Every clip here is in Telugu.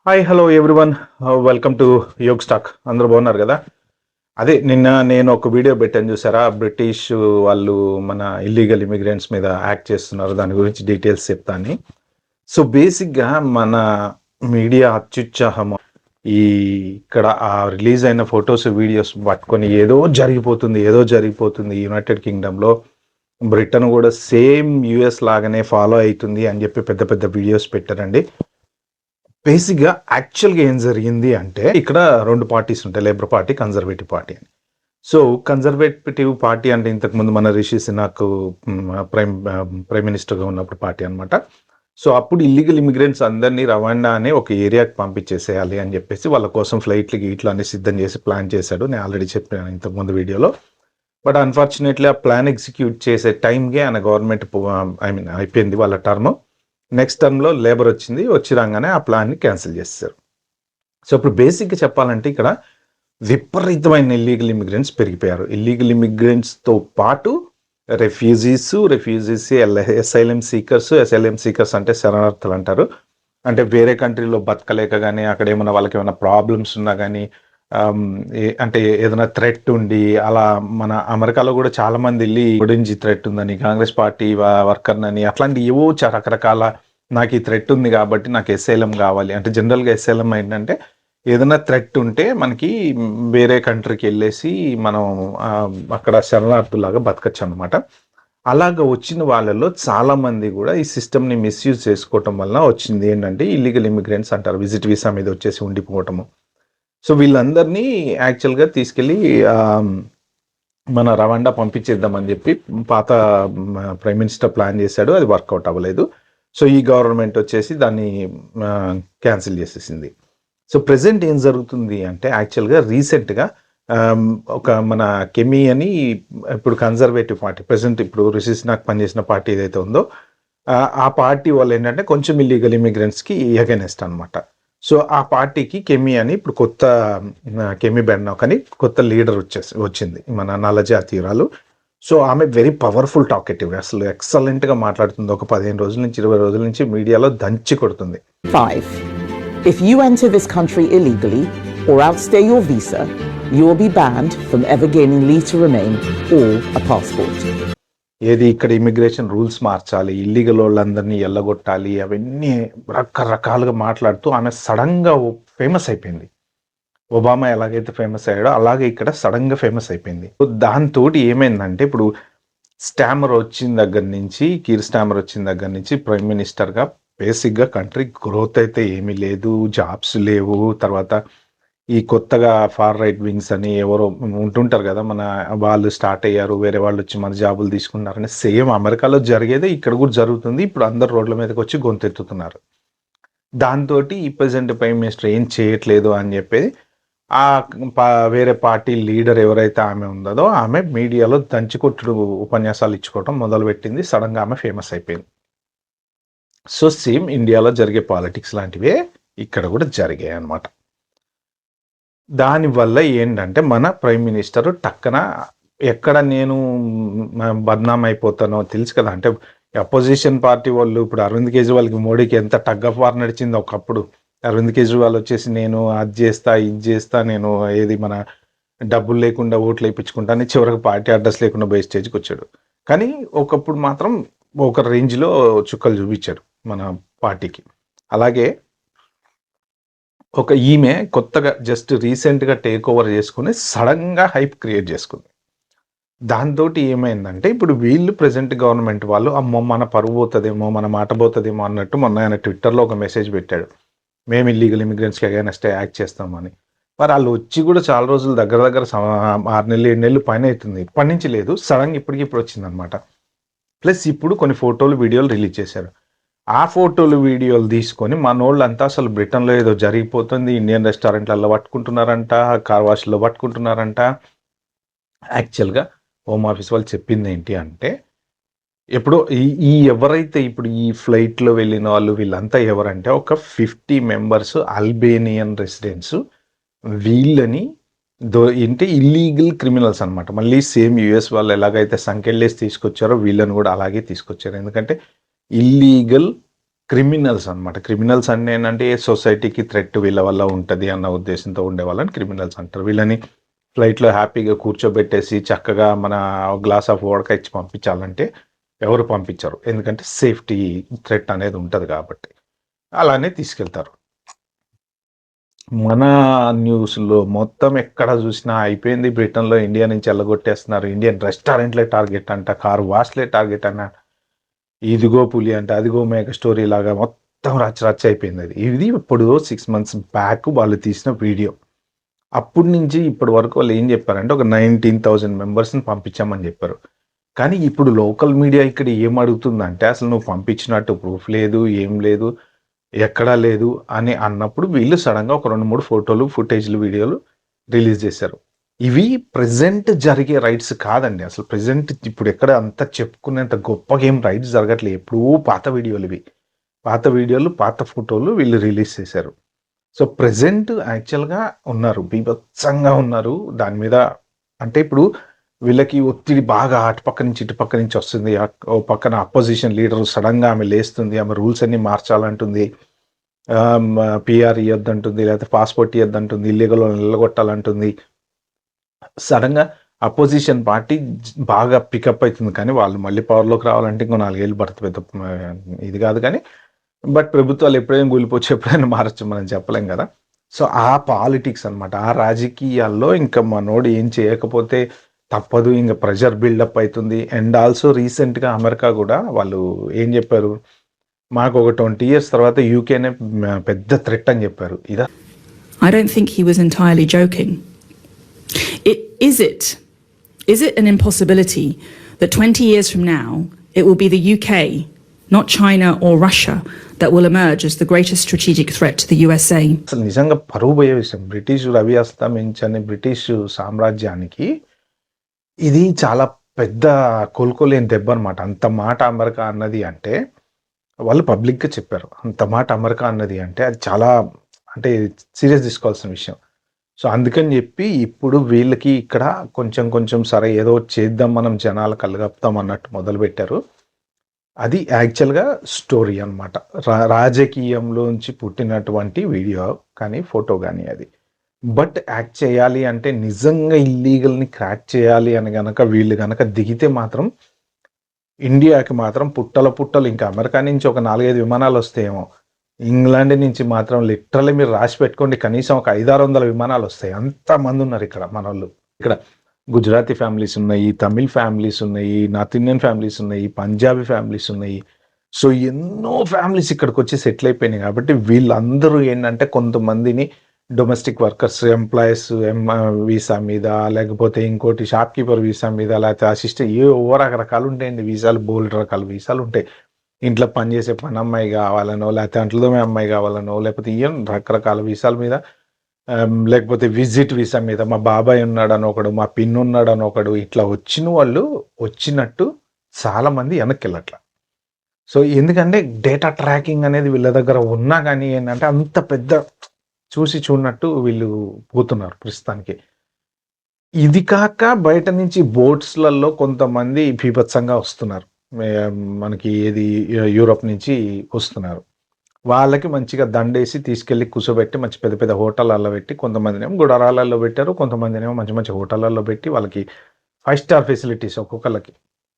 Hi hello everyone. Welcome to Yog stock. అందరూ బాగున్నారు కదా? అదే నిన్న నేను ఒక వీడియో పెట్టాను చూసారా, బ్రిటిష్ వాళ్ళు మన ఇల్లీగల్ ఇమిగ్రెంట్స్ మీద యాక్ట్ చేస్తున్నారు, దాని గురించి డీటెయిల్స్ చెప్తాను. సో బేసిక్గా మన మీడియా అత్యుత్సాహం ఈ ఇక్కడ ఆ రిలీజ్ అయిన ఫొటోస్ వీడియోస్ పట్టుకొని ఏదో జరిగిపోతుంది యునైటెడ్ కింగ్డమ్లో, బ్రిటన్ కూడా సేమ్ యుఎస్ లాగానే ఫాలో అవుతుంది అని చెప్పి పెద్ద పెద్ద వీడియోస్ పెట్టారండి. బేసిక్గా యాక్చువల్గా ఏం జరిగింది అంటే, ఇక్కడ రెండు పార్టీస్ ఉంటాయి, లేబర్ పార్టీ, కన్జర్వేటివ్ పార్టీ అని. సో కన్జర్వేటివ్ పార్టీ అంటే ఇంతకుముందు మన రిషి సునాక్ ప్రైమ్ మినిస్టర్గా ఉన్నప్పుడు పార్టీ అనమాట. సో అప్పుడు ఇల్లీగల్ ఇమిగ్రెంట్స్ అందరినీ రవాండా అనే ఒక ఏరియాకి పంపించేసేయాలి అని చెప్పేసి వాళ్ళ కోసం ఫ్లైట్లు గీట్లు అన్ని సిద్ధం చేసి ప్లాన్ చేశాడు. నేను ఆల్రెడీ చెప్పాను ఇంతకుముందు వీడియోలో. బట్ అన్ఫార్చునేట్లీ ఆ ప్లాన్ ఎగ్జిక్యూట్ చేసే టైంకే ఆయన గవర్నమెంట్ అయిపోయింది వాళ్ళ టర్మ్. నెక్స్ట్ టర్మ్లో లేబర్ వచ్చి రాగానే ఆ ప్లాన్ని క్యాన్సిల్ చేస్తారు. సో ఇప్పుడు బేసిక్గా చెప్పాలంటే ఇక్కడ విపరీతమైన ఇల్లీగల్ ఇమిగ్రెంట్స్ పెరిగిపోయారు. ఇల్లీగల్ ఇమిగ్రెంట్స్తో పాటు రెఫ్యూజీస్ ఎస్ఐఎల్ఎం సీకర్స్ అంటే శరణార్థులు అంటారు. అంటే వేరే కంట్రీలో బతకలేక కానీ, అక్కడ ఏమైనా వాళ్ళకి ఏమైనా ప్రాబ్లమ్స్ ఉన్నా కానీ, అంటే ఏదైనా థ్రెట్ ఉండి అలా, మన అమెరికాలో కూడా చాలా మంది వెళ్ళి గురించి థ్రెట్ ఉందని, కాంగ్రెస్ పార్టీ వర్కర్నని, అట్లాంటి ఏవో రకరకాల, నాకు ఈ థ్రెట్ ఉంది కాబట్టి నాకు ఎస్ఐఎల్ఎం కావాలి అంటే, జనరల్గా ఎస్ఐఎల్ఎం ఏంటంటే ఏదైనా థ్రెట్ ఉంటే మనకి వేరే కంట్రీకి వెళ్ళేసి మనం అక్కడ శరణార్థులాగా బతకచ్చు అనమాట. అలాగ వచ్చిన వాళ్ళలో చాలా మంది కూడా ఈ సిస్టమ్ని మిస్యూజ్ చేసుకోవటం వల్ల వచ్చింది ఏంటంటే ఇల్లీగల్ ఇమిగ్రెంట్స్ అంటారు, విజిట్ వీసా మీద వచ్చేసి ఉండిపోవటము. సో వీళ్ళందరినీ యాక్చువల్గా తీసుకెళ్ళి మన రవాండా పంపించేద్దామని చెప్పి పాత ప్రైమ్ మినిస్టర్ ప్లాన్ చేశాడు. అది వర్కౌట్ అవ్వలేదు. సో ఈ గవర్నమెంట్ వచ్చేసి దాన్ని క్యాన్సిల్ చేసేసింది. సో ప్రెసెంట్ ఏం జరుగుతుంది అంటే, యాక్చువల్గా రీసెంట్గా ఒక మన కెమీ అని, ఇప్పుడు కన్జర్వేటివ్ పార్టీ, ప్రెసెంట్ ఇప్పుడు రిషి సునాక్ పనిచేసిన పార్టీ ఏదైతే ఉందో ఆ పార్టీ వాళ్ళు ఏంటంటే కొంచెం ఇల్లీగల్ ఇమిగ్రెంట్స్కి ఎగెనెస్ట్ అనమాట. సో ఆ పార్టీకి కెమీ అని ఇప్పుడు కొత్త కెమీ బెన్నోక్ అని కొత్త లీడర్ వచ్చింది, మన నల్ల జాతీయురాలు. సో ఆమె వెరీ పవర్ఫుల్ టాకెటివ్, అసలు ఎక్సలెంట్గా మాట్లాడుతుంది. ఒక 15 రోజుల నుంచి 20 రోజుల నుంచి మీడియాలో దంచి కొడుతుంది. 5. If you enter this country illegally or outstay your visa, you will be banned from ever gaining leave to remain or a passport. ఏది ఇక్కడ ఇమిగ్రేషన్ రూల్స్ మార్చాలి, ఇల్లీగల్ వాళ్ళందరినీ ఎల్లగొట్టాలి, అవన్నీ రకరకాలుగా మాట్లాడుతూ ఆమె సడన్గా ఫేమస్ అయిపోయింది. ఒబామా ఎలాగైతే ఫేమస్ అయ్యాడో అలాగే ఇక్కడ సడన్గా ఫేమస్ అయిపోయింది. దాంతో ఏమైందంటే, ఇప్పుడు కీర్ స్టామర్ వచ్చిన దగ్గర నుంచి ప్రైమ్ మినిస్టర్గా బేసిక్గా కంట్రీ గ్రోత్ అయితే ఏమీ లేదు, జాబ్స్ లేవు. తర్వాత ఈ కొత్తగా ఫార్ రైట్ వింగ్స్ అని ఎవరో ఉంటుంటారు కదా, మన వాళ్ళు స్టార్ట్ అయ్యారు, వేరే వాళ్ళు వచ్చి మన జాబులు తీసుకున్నారని సేమ్ అమెరికాలో జరిగేదే ఇక్కడ కూడా జరుగుతుంది. ఇప్పుడు అందరు రోడ్ల మీదకి వచ్చి గొంతెత్తుతున్నారు. దాంతో ఈ ప్రెసెంట్ ప్రైమ్ మినిస్టర్ ఏం చేయట్లేదు అని చెప్పి ఆ వేరే పార్టీ లీడర్ ఎవరైతే ఆమె ఉందో ఆమె మీడియాలో దంచికొట్టుడు ఉపన్యాసాలు ఇచ్చుకోవటం మొదలుపెట్టింది. సడన్గా ఆమె ఫేమస్ అయిపోయింది. సో సేమ్ ఇండియాలో జరిగే పాలిటిక్స్ లాంటివే ఇక్కడ కూడా జరిగాయి అన్నమాట. దానివల్ల ఏంటంటే మన ప్రైమ్ మినిస్టర్ టక్కన ఎక్కడ నేను బద్నాం అయిపోతానో తెలుసు కదా. అంటే అపోజిషన్ పార్టీ వాళ్ళు, ఇప్పుడు అరవింద్ కేజ్రీవాల్కి మోడీకి ఎంత టగ్ ఆఫ్ వార్ నడిచింది ఒకప్పుడు. అరవింద్ కేజ్రీవాల్ వచ్చేసి నేను అది చేస్తా ఇది చేస్తా, నేను ఏది మన డబ్బులు లేకుండా ఓట్లు వేయించుకుంటా అని చివరికి పార్టీ అడ్రస్ లేకుండా పోయి స్టేజ్కి వచ్చాడు. కానీ ఒకప్పుడు మాత్రం ఒక రేంజ్లో చుక్కలు చూపించాడు మన పార్టీకి. అలాగే ఒక ఈమె కొత్తగా జస్ట్ రీసెంట్గా టేక్ ఓవర్ చేసుకుని సడన్గా హైప్ క్రియేట్ చేసుకుంది. దాంతో ఏమైందంటే, ఇప్పుడు వీళ్ళు ప్రెసెంట్ గవర్నమెంట్ వాళ్ళు అమ్మో మన పరువు పోతుందేమో, మన మాట పోతుందేమో అన్నట్టు మొన్న ఆయన ట్విట్టర్లో ఒక మెసేజ్ పెట్టాడు, మేము ఇల్లీగల్ ఇమిగ్రెంట్స్కి అగైనెస్ట్ యాక్ట్ చేస్తామని. మరి వాళ్ళు వచ్చి కూడా చాలా రోజులు దగ్గర 6 నెలలు 7 నెలలు పైన అవుతుంది, ఇప్పటి నుంచి లేదు, సడన్గా ఇప్పటికిప్పుడు వచ్చిందనమాట. ప్లస్ ఇప్పుడు కొన్ని ఫోటోలు వీడియోలు రిలీజ్ చేశారు. ఆ ఫోటోలు వీడియోలు తీసుకొని మనోళ్ళంతా అసలు బ్రిటన్లో ఏదో జరిగిపోతుంది, ఇండియన్ రెస్టారెంట్లలో పట్టుకుంటున్నారంట, కార్ వాష్లో పట్టుకుంటున్నారంట. యాక్చువల్గా హోమ్ ఆఫీస్ వాళ్ళు చెప్పింది ఏంటి అంటే, ఎప్పుడు ఎవరైతే ఇప్పుడు ఈ ఫ్లైట్లో వెళ్ళిన వాళ్ళు వీళ్ళంతా ఎవరంటే ఒక 50 మెంబర్స్ అల్బేనియన్ రెసిడెంట్స్. వీళ్ళని ఏంటి ఇల్లీగల్ క్రిమినల్స్ అనమాట. మళ్ళీ సేమ్ యుఎస్ వాళ్ళు ఎలాగైతే సంకెళ్ళేసి తీసుకొచ్చారో వీళ్ళని కూడా అలాగే తీసుకొచ్చారు. ఎందుకంటే ఇల్లీగల్ క్రిమినల్స్ అనమాట. క్రిమినల్స్ అంటే ఏంటంటే సొసైటీకి థ్రెట్ వీళ్ళ వల్ల ఉంటుంది అన్న ఉద్దేశంతో ఉండే వాళ్ళని క్రిమినల్స్ అంటారు. వీళ్ళని ఫ్లైట్లో హ్యాపీగా కూర్చోబెట్టేసి చక్కగా మన గ్లాస్ ఆఫ్ వోడ్కా ఇచ్చి పంపించాలంటే ఎవరు పంపించరు. ఎందుకంటే సేఫ్టీ థ్రెట్ అనేది ఉంటుంది కాబట్టి అలానే తీసుకెళ్తారు. మన న్యూస్లో మొత్తం ఎక్కడ చూసినా అయిపోయింది. బ్రిటన్లో ఇండియా నుంచి వెళ్ళగొట్టేస్తున్నారు. ఇండియన్ రెస్టారెంట్లే టార్గెట్ అంట, కార్ వాష్లే టార్గెట్ అన్న, ఇదిగో పులి అంటే అదిగో మేక స్టోరీ లాగా మొత్తం రచ్చ అయిపోయింది. అది ఇది ఇప్పుడు 6 months బ్యాక్ వాళ్ళు తీసిన వీడియో. అప్పటి నుంచి ఇప్పటి వరకు వాళ్ళు ఏం చెప్పారంటే ఒక 19,000 మెంబర్స్ని పంపించామని చెప్పారు. కానీ ఇప్పుడు లోకల్ మీడియా ఇక్కడ ఏం అడుగుతుందంటే అసలు నువ్వు పంపించినట్టు ప్రూఫ్ లేదు, ఏం లేదు, ఎక్కడా లేదు అని అన్నప్పుడు వీళ్ళు సడన్గా ఒక 2-3 ఫోటోలు, ఫుటేజ్లు, వీడియోలు రిలీజ్ చేశారు. ఇవి ప్రెజెంట్ జరిగే రైట్స్ కాదండి. అసలు ప్రెజెంట్ ఇప్పుడు ఎక్కడ అంతా చెప్పుకునేంత గొప్పగా ఏం రైట్స్ జరగట్లేదు. ఎప్పుడూ పాత వీడియోలు ఇవి. పాత వీడియోలు, పాత ఫోటోలు వీళ్ళు రిలీజ్ చేశారు. సో ప్రెజెంట్ యాక్చువల్గా ఉన్నారు, బీభత్సంగా ఉన్నారు దాని మీద. అంటే ఇప్పుడు వీళ్ళకి ఒత్తిడి బాగా అటుపక్క నుంచి ఇటుపక్క నుంచి వస్తుంది. ఓ పక్కన అపోజిషన్ లీడర్ సడన్గా ఆమె లేస్తుంది, ఆమె రూల్స్ అన్ని మార్చాలంటుంది, పిఆర్ ఇవ్వద్దంటుంది, లేకపోతే పాస్పోర్ట్ ఇవ్వద్దంటుంది, ఇల్లీగల్ నిలగొట్టాలంటుంది. సడన్గా అపోజిషన్ పార్టీ బాగా పికప్ అవుతుంది. కానీ వాళ్ళు మళ్ళీ పవర్లోకి రావాలంటే ఇంకో 4 ఏళ్ళు పడుతుంది. పెద్ద ఇది కాదు కానీ, బట్ ప్రభుత్వాలు ఎప్పుడైనా కూలిపోవచ్చు, ఎప్పుడైనా మారచ్చు, మనం చెప్పలేం కదా. సో ఆ పాలిటిక్స్ అనమాట, ఆ రాజకీయాల్లో ఇంకా మనోడు ఏం చేయకపోతే తప్పదు, ఇంకా ప్రెషర్ బిల్డప్ అవుతుంది. అండ్ ఆల్సో రీసెంట్గా అమెరికా కూడా వాళ్ళు ఏం చెప్పారు, మాకు ఒక 20 years తర్వాత యూకేనే పెద్ద థ్రెట్ అని చెప్పారు. ఇదా? I don't think he was entirely joking. Is it an impossibility that 20 years from now it will be the UK, not China or Russia, that will emerge as the greatest strategic threat to the USA? అసలు నిజంగా పరువు పోయే విషయం. బ్రిటిష్ రవి అస్తమించని బ్రిటిష్ సామ్రాజ్యానికి ఇది చాలా పెద్ద కోలుకోలేని దెబ్బ అనమాట. అంత మాట అమెరికా అన్నది అంటే వాళ్ళు పబ్లిక్గా చెప్పారు. అంత మాట అమెరికా అన్నది అంటే అది చాలా అంటే సీరియస్ తీసుకోవాల్సిన విషయం. సో అందుకని చెప్పి ఇప్పుడు వీళ్ళకి ఇక్కడ కొంచెం సరే ఏదో చేద్దాం, మనం జనాలు కలగపుతాం అన్నట్టు మొదలుపెట్టారు. అది యాక్చువల్గా స్టోరీ అనమాట. రాజకీయంలోంచి పుట్టినటువంటి వీడియో కానీ ఫోటో కానీ అది. బట్ యాక్ట్ చేయాలి అంటే నిజంగా ఇల్లీగల్ని క్రాక్ చేయాలి అని కనుక వీళ్ళు కనుక దిగితే మాత్రం ఇండియాకి మాత్రం పుట్టలు ఇంకా అమెరికా నుంచి ఒక 4-5 విమానాలు వస్తాయేమో, ఇంగ్లాండ్ నుంచి మాత్రం లిటరల్లీ మీరు రాసి పెట్టుకోండి కనీసం ఒక 500-600 విమానాలు వస్తాయి. అంతమంది ఉన్నారు ఇక్కడ మన వాళ్ళు. ఇక్కడ గుజరాతీ ఫ్యామిలీస్ ఉన్నాయి, తమిళ్ ఫ్యామిలీస్ ఉన్నాయి, నార్త్ ఇండియన్ ఫ్యామిలీస్ ఉన్నాయి, పంజాబీ ఫ్యామిలీస్ ఉన్నాయి. సో ఎన్నో ఫ్యామిలీస్ ఇక్కడికి వచ్చి సెటిల్ అయిపోయినాయి. కాబట్టి వీళ్ళందరూ ఏంటంటే కొంతమందిని డొమెస్టిక్ వర్కర్స్, ఎంప్లాయీస్ వీసా మీద, లేకపోతే ఇంకోటి షాప్ కీపర్ వీసా మీద, లేకపోతే అసిస్టెంట్, ఏవో రకరకాలు ఉంటాయండి వీసాలు, బోల్డ్ రకాల వీసాలు ఉంటాయి. ఇంట్లో పనిచేసే పని అమ్మాయి కావాలనో, లేకపోతే అంట్లతోమే అమ్మాయి కావాలనో, లేకపోతే ఈవెన్ రకరకాల వీసాల మీద, లేకపోతే విజిట్ వీసా మీద, మా బాబాయ్ ఉన్నాడని ఒకడు, మా పిన్ ఉన్నాడని ఒకడు, ఇట్లా వచ్చిన వాళ్ళు వచ్చినట్టు చాలామంది వెనక్కి వెళ్ళట్ల. సో ఎందుకంటే డేటా ట్రాకింగ్ అనేది వీళ్ళ దగ్గర ఉన్నా కానీ ఏంటంటే అంత పెద్ద చూసి చూడనట్టు వీళ్ళు పోతున్నారు ప్రస్తుతానికి. ఇది కాక బయట నుంచి బోట్స్లలో కొంతమంది బీభత్సంగా వస్తున్నారు, మనకి ఏది యూరోప్ నుంచి వస్తున్నారు. వాళ్ళకి మంచిగా దండేసి తీసుకెళ్ళి కూర్చోబెట్టి మంచి పెద్ద పెద్ద హోటళ్ళల్లో పెట్టి, కొంతమందినేమో గుడారాలలో పెట్టారు, కొంతమందినేమో మంచి హోటళ్ళల్లో పెట్టి వాళ్ళకి 5 star ఫెసిలిటీస్ ఒక్కొక్కళ్ళకి.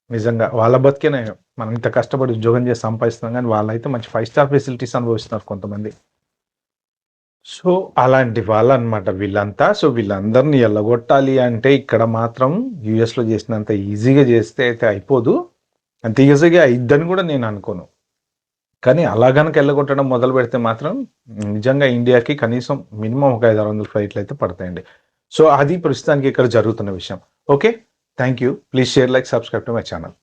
నిజంగా వాళ్ళ బతికేనే, మనం ఇంత కష్టపడి ఉద్యోగం చేసి సంపాదిస్తున్నాం కానీ వాళ్ళైతే మంచి 5 star ఫెసిలిటీస్ అనుభవిస్తున్నారు కొంతమంది. సో అలాంటి వాళ్ళు అనమాట వీళ్ళంతా. సో వీళ్ళందరినీ ఎల్లగొట్టాలి అంటే ఇక్కడ మాత్రం యూఎస్లో చేసినంత ఈజీగా చేస్తే అయితే అయిపోదు, అంత ఈజీగా అయిద్దని కూడా నేను అనుకోను. కానీ అలా కనుక ఎల్లగొట్టడం మొదలు పెడితే మాత్రం నిజంగా ఇండియాకి కనీసం మినిమం ఒక 500-600 ఫ్లైట్లు అయితే పడతాయండి. సో అది ప్రస్తుతానికి ఇక్కడ జరుగుతున్న విషయం. Okay, thank you. Please share, like, subscribe to my channel.